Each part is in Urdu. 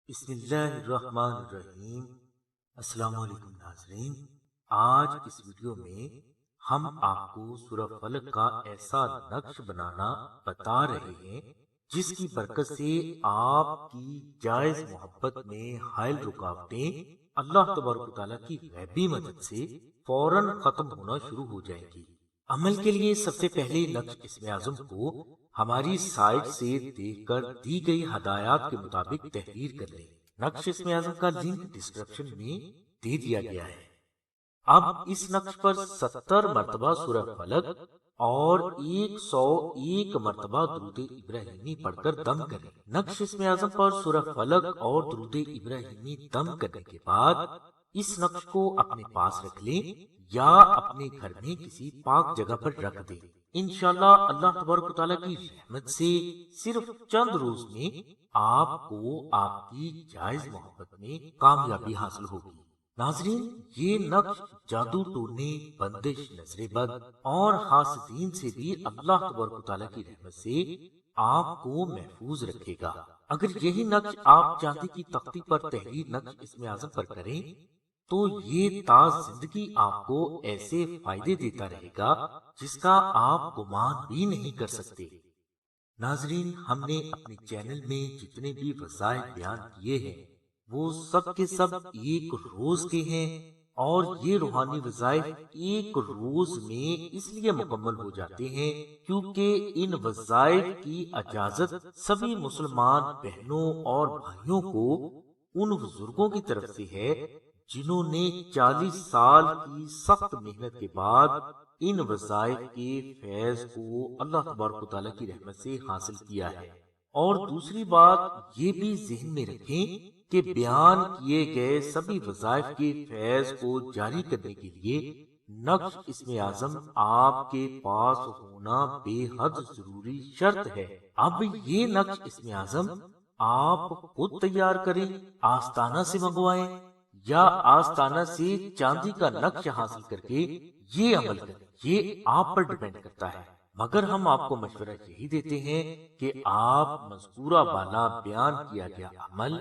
بسم اللہ الرحمن الرحیم۔ السلام علیکم ناظرین، آج اس ویڈیو میں ہم آپ کو سورہ فلق کا ایسا نقش بنانا بتا رہے ہیں جس کی برکت سے آپ کی جائز محبت میں حائل رکاوٹیں اللہ تبارک و تعالیٰ کی غیبی مدد سے فوراً ختم ہونا شروع ہو جائیں گی۔ عمل کے لیے سب سے پہلے نقش اسم اعظم کو ہماری سائٹ سے دیکھ کر دی گئی ہدایات کے مطابق تحریر کر لیں۔ نقش اسم اعظم کا لنک ڈسکرپشن میں دے دیا گیا ہے۔ اب اس نقش پر 70 مرتبہ سورہ فلق اور 101 مرتبہ درود ابراہیمی پڑھ کر دم کریں۔ نقش اسم اعظم پر سورہ فلق اور درود ابراہیمی دم کرنے کے بعد اس نقش کو اپنے پاس رکھ لیں یا اپنے گھر میں کسی پاک جگہ پر رکھ دیں۔ انشاءاللہ اللہ تبارک و تعالیٰ کی رحمت سے صرف چند روز میں آپ کو آپ کی جائز محبت میں کامیابی حاصل ہوگی۔ ناظرین، یہ نقش جادو ٹونے، بندش، نظر بد اور حاسدین سے بھی اللہ تبارک و تعالیٰ کی رحمت سے آپ کو محفوظ رکھے گا۔ اگر یہی نقش آپ چاندی کی تختی پر تحریر نقش اسم اعظم پر کریں تو یہ تا زندگی آپ کو ایسے فائدے دیتا رہے گا جس کا آپ گمان بھی نہیں کر سکتے۔ ناظرین، ہم نے اپنے چینل میں جتنے بھی وظائف بیان کیے ہیں وہ سب کے سب ایک روز کے ہیں، اور یہ روحانی وظائف ایک روز میں اس لیے مکمل ہو جاتے ہیں کیونکہ ان وظائف کی اجازت سبھی مسلمان بہنوں اور بھائیوں کو ان بزرگوں کی طرف سے ہے جنہوں نے 40 سال کی سخت محنت کے بعد ان وظائف کے فیض کو اللہ تبارک و تعالیٰ کی رحمت سے حاصل کیا ہے۔ اور دوسری بات یہ بھی ذہن میں رکھیں کہ بیان کیے گئے سبھی وظائف کے فیض کو جاری کرنے کے لیے نقش اسم اعظم آپ کے پاس ہونا بے حد ضروری شرط ہے۔ اب یہ نقش اسم اعظم آپ خود تیار کریں، آستانہ سے منگوائیں یا آستانہ سے چاندی کا نقش حاصل کر کے یہ عمل کریں، یہ آپ پر ڈیپینڈ کرتا ہے، مگر ہم آپ کو مشورہ یہی دیتے ہیں کہ آپ مذکورہ بالا بیان کیا گیا عمل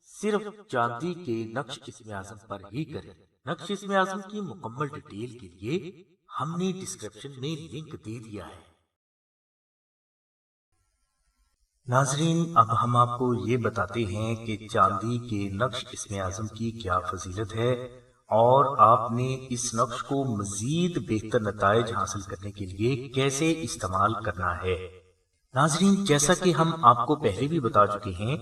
صرف چاندی کے نقش اسم اعظم پر ہی کریں۔ نقش اسم اعظم کی مکمل ڈیٹیل کے لیے ہم نے ڈسکرپشن میں لنک دے دیا ہے۔ ناظرین، اب ہم آپ کو یہ بتاتے ہیں کہ چاندی کے نقش اسم اعظم کی کیا فضیلت ہے اور آپ نے اس نقش کو مزید بہتر نتائج حاصل کرنے کے لیے کیسے استعمال کرنا ہے۔ ناظرین، جیسا کہ ہم آپ کو پہلے بھی بتا چکے ہیں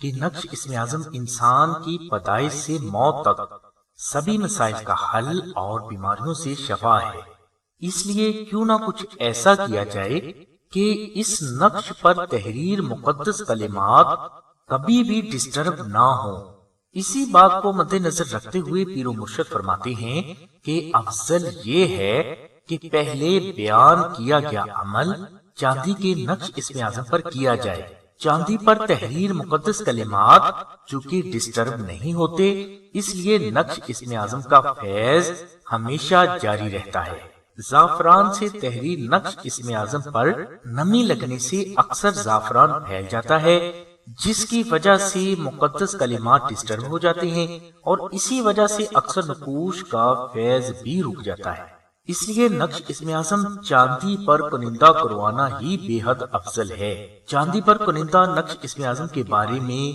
کہ نقش اسم اعظم انسان کی پیدائش سے موت تک سبھی مسائل کا حل اور بیماریوں سے شفا ہے۔ اس لیے کیوں نہ کچھ ایسا کیا جائے کہ اس نقش پر تحریر مقدس کلمات کبھی بھی ڈسٹرب نہ ہو۔ اسی بات کو مد نظر رکھتے ہوئے پیر و مرشد فرماتے ہیں کہ افضل یہ ہے کہ پہلے بیان کیا گیا عمل چاندی کے نقش اسم اعظم پر کیا جائے۔ چاندی پر تحریر مقدس کلمات چونکہ ڈسٹرب نہیں ہوتے، اس لیے نقش اسم اعظم کا فیض ہمیشہ جاری رہتا ہے۔ زعفران سے تحریر نقش اسم اعظم پر نمی لگنے سے اکثر زعفران پھیل جاتا ہے، جس کی وجہ سے مقدس کلمات ڈسٹرب ہو جاتے ہیں، اور اسی وجہ سے اکثر نقوش کا فیض بھی رک جاتا ہے۔ اس لیے نقش اسم اعظم چاندی پر کنندہ کروانا ہی بے حد افضل ہے۔ چاندی پر کنندہ نقش اسم اعظم کے بارے میں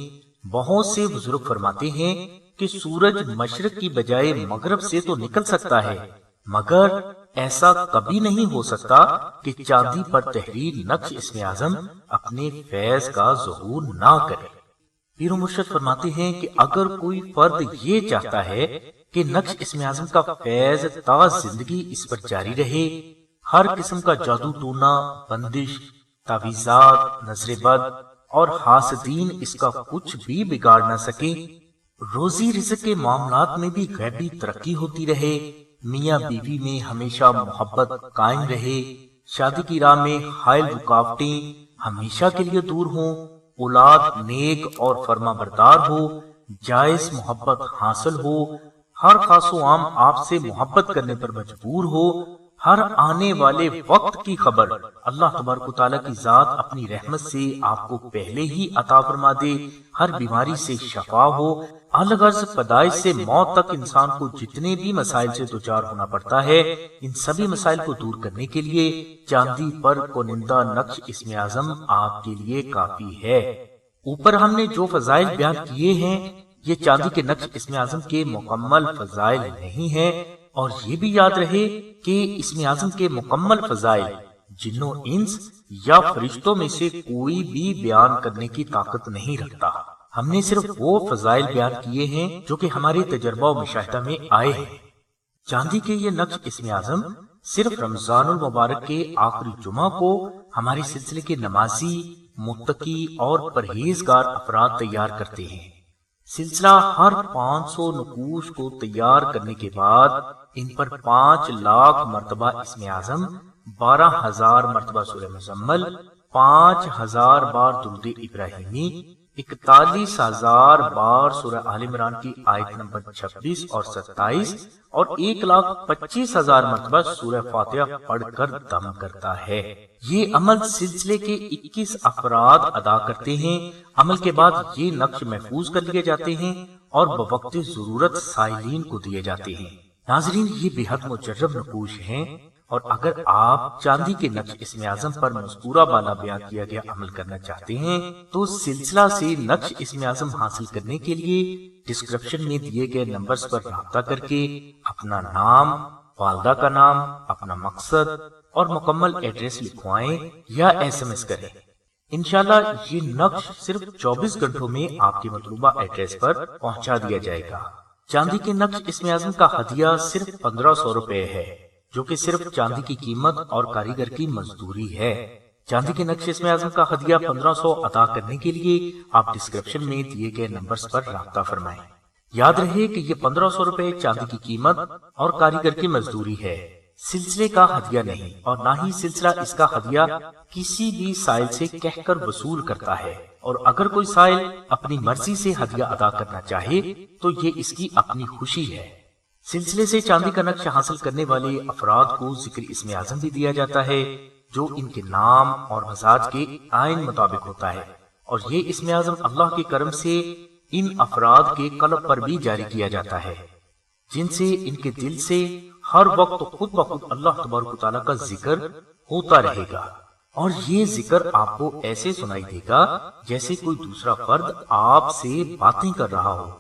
بہت سے بزرگ فرماتے ہیں کہ سورج مشرق کی بجائے مغرب سے تو نکل سکتا ہے، مگر ایسا کبھی نہیں ہو سکتا کہ چاندی پر تحریر نقش اسم اعظم اپنے فیض کا ظہور نہ کرے۔ پیر و مرشد فرماتے ہیں کہ اگر کوئی فرد یہ چاہتا ہے کہ نقش اسم اعظم کا فیض تا زندگی اس پر جاری رہے، ہر قسم کا جادو ٹونا، بندش، تعویذات، نظر بد اور حاسدین اس کا کچھ بھی بگاڑ نہ سکے، روزی رزق کے معاملات میں بھی غیبی ترقی ہوتی رہے، میاں بیوی میں ہمیشہ محبت قائم رہے، شادی کی راہ میں حائل رکاوٹیں ہمیشہ کے لیے دور ہوں، اولاد نیک اور فرما بردار ہو، جائز محبت حاصل ہو، ہر خاص و عام آپ سے محبت کرنے پر مجبور ہو، ہر آنے والے وقت کی خبر اللہ تبارک و تعالیٰ کی ذات اپنی رحمت سے آپ کو پہلے ہی عطا فرما دے، ہر بیماری سے شفا ہو۔ الغرض پیدائش سے موت تک انسان کو جتنے بھی مسائل سے دوچار ہونا پڑتا ہے، ان سبھی مسائل کو دور کرنے کے لیے چاندی پر کنندہ نقش اسم اعظم آپ کے لیے کافی ہے۔ اوپر ہم نے جو فضائل بیان کیے ہیں، یہ چاندی کے نقش اسم اعظم کے مکمل فضائل نہیں ہیں، اور یہ بھی یاد رہے کہ اسم اعظم کے مکمل فضائل جنوں انس یا فرشتوں میں سے کوئی بھی بیان کرنے کی طاقت نہیں رکھتا۔ ہم نے صرف وہ فضائل بیان کیے ہیں جو کہ ہمارے تجربہ و مشاہدہ میں آئے ہیں۔ چاندی کے یہ نقش اسم اعظم صرف رمضان المبارک کے آخری جمعہ کو ہمارے سلسلے کے نمازی، متقی اور پرہیزگار افراد تیار کرتے ہیں۔ سلسلہ ہر 500 نقوش کو تیار کرنے کے بعد ان پر 5 لاکھ مرتبہ اسم اعظم، 12,000 مرتبہ سورہ مزمل، 5,000 بار درود ابراہیمی، 41,000 بار سورہ آل عمران کی آیت نمبر 26 اور 27 اور 1,25,000 مرتبہ سورہ فاتحہ پڑھ کر دم کرتا ہے۔ یہ عمل سلسلے کے 21 افراد ادا کرتے ہیں۔ عمل کے بعد یہ نقش محفوظ کر لیے جاتے ہیں اور بوقت ضرورت سائلین کو دیے جاتے ہیں۔ ناظرین، یہ بے حد مجرب نقوش ہیں، اور اگر آپ چاندی کے نقش اسم اعظم پر مذکورہ بالا بیان کیا گیا عمل کرنا چاہتے ہیں تو سلسلہ سے نقش اسم اعظم حاصل کرنے کے لیے ڈسکرپشن میں دیے گئے نمبرز پر رابطہ کر کے اپنا نام، والدہ کا نام، اپنا مقصد اور مکمل ایڈریس لکھوائیں یا SMS کریں۔ انشاءاللہ یہ نقش صرف 24 گھنٹوں میں آپ کے مطلوبہ ایڈریس پر پہنچا دیا جائے گا۔ چاندی کے نقش اسم اعظم کا ہدیہ صرف 1500 روپے ہے، جو کہ صرف چاندی کی قیمت اور کاریگر کی مزدوری ہے۔ چاندی کے نقش اسم اعظم کا ہدیہ 1500 ادا کرنے کے لیے آپ ڈسکرپشن میں دیے گئے نمبرز پر رابطہ فرمائیں۔ یاد رہے کہ یہ 1500 روپے چاندی کی قیمت اور کاریگر کی مزدوری ہے، سلسلے کا ہدیہ نہیں، اور نہ ہی سلسلہ اس کا ہدیہ کسی بھی سائل سے کہہ کر وصول کرتا ہے، اور اگر کوئی سائل اپنی مرضی سے ہدیہ ادا کرنا چاہے تو یہ اس کی اپنی خوشی ہے۔ سلسلے سے چاندی کا نقش حاصل کرنے والے افراد کو ذکر اسم اعظم بھی دیا جاتا ہے جو ان کے نام اور مزاج کے آئین مطابق ہوتا ہے، اور یہ اسم اعظم اللہ کے کرم سے ان افراد کے قلب پر بھی جاری کیا جاتا ہے، جن سے ان کے دل سے ہر وقت خود بخود اللہ تبارک و تعالیٰ کا ذکر ہوتا رہے گا، اور یہ ذکر آپ کو ایسے سنائی دے گا جیسے کوئی دوسرا فرد آپ سے باتیں کر رہا ہو۔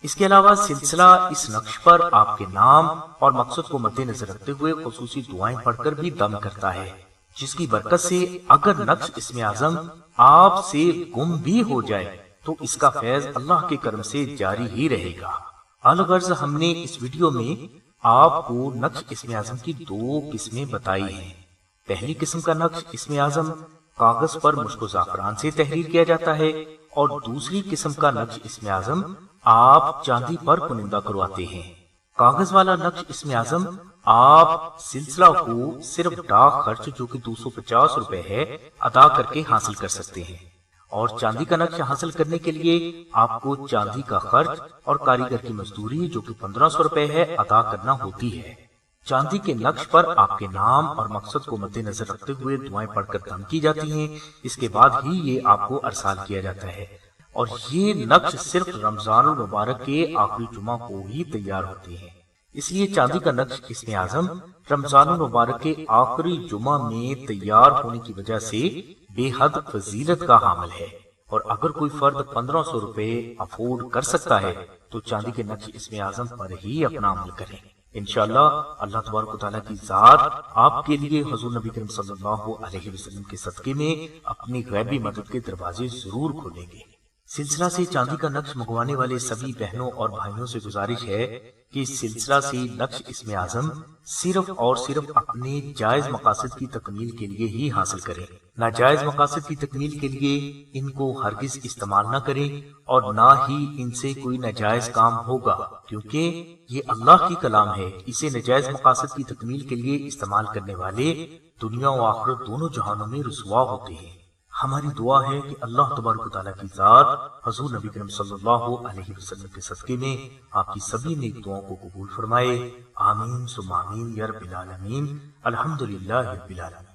اس کے علاوہ سلسلہ اس نقش پر آپ کے نام اور مقصد کو مد نظر رکھتے ہوئے خصوصی دعائیں پڑھ کر بھی دم کرتا ہے، جس کی برکت سے اگر نقش اسم اعظم آپ سے گم بھی ہو جائے تو اس کا فیض اللہ کے کرم سے جاری ہی رہے گا۔ الغرض ہم نے اس ویڈیو میں آپ کو نقش اسم اعظم کی 2 قسمیں بتائی ہیں۔ پہلی قسم کا نقش اسم اعظم کاغذ پر مشک و زعفران سے تحریر کیا جاتا ہے، اور دوسری قسم کا نقش اسم اعظم آپ چاندی پر کنندہ کرواتے ہیں۔ کاغذ والا نقش اسم اعظم آپ سلسلہ کو صرف ڈاک خرچ جو کہ 250 روپے ہے ادا کر کے حاصل کر سکتے ہیں، اور چاندی کا نقش حاصل کرنے کے لیے آپ کو چاندی کا خرچ اور کاریگر کی مزدوری جو کہ 1500 روپے ہے ادا کرنا ہوتی ہے۔ چاندی کے نقش پر آپ کے نام اور مقصد کو مد نظر رکھتے ہوئے دعائیں پڑھ کر دم کی جاتی ہیں، اس کے بعد ہی یہ آپ کو ارسال کیا جاتا ہے، اور یہ نقش صرف رمضان المبارک کے آخری جمعہ کو ہی تیار ہوتے ہیں۔ اس لیے چاندی کا نقش اسم اعظم رمضان المبارک کے آخری جمعہ میں تیار ہونے کی وجہ سے بے حد فضیلت کا حامل ہے، اور اگر کوئی فرد 1500 روپے افورڈ کر سکتا ہے تو چاندی کے نقش اسم اعظم پر ہی اپنا عمل کریں۔ انشاءاللہ اللہ تبارک و تعالیٰ کی ذات آپ کے لیے حضور نبی کریم صلی اللہ علیہ وسلم کے صدقے میں اپنی غیبی مدد کے دروازے ضرور کھولیں گے۔ سلسلہ سے چاندی کا نقش منگوانے والے سبھی بہنوں اور بھائیوں سے گزارش ہے کہ سلسلہ سے نقش اسم اعظم صرف اور صرف اپنے جائز مقاصد کی تکمیل کے لیے ہی حاصل کریں، ناجائز مقاصد کی تکمیل کے لیے ان کو ہرگز استعمال نہ کریں، اور نہ ہی ان سے کوئی ناجائز کام ہوگا، کیونکہ یہ اللہ کی کلام ہے۔ اسے ناجائز مقاصد کی تکمیل کے لیے استعمال کرنے والے دنیا و آخرت دونوں جہانوں میں رسوا ہوتے ہیں۔ ہماری دعا ہے کہ اللہ تبارک و تعالیٰ کی ذات حضور نبی کریم صلی اللہ علیہ وسلم کے صدقے میں آپ کی سبھی نیک دعاؤں کو قبول فرمائے۔ آمین ثم آمین یا رب العالمین۔ الحمدللہ رب العالمین۔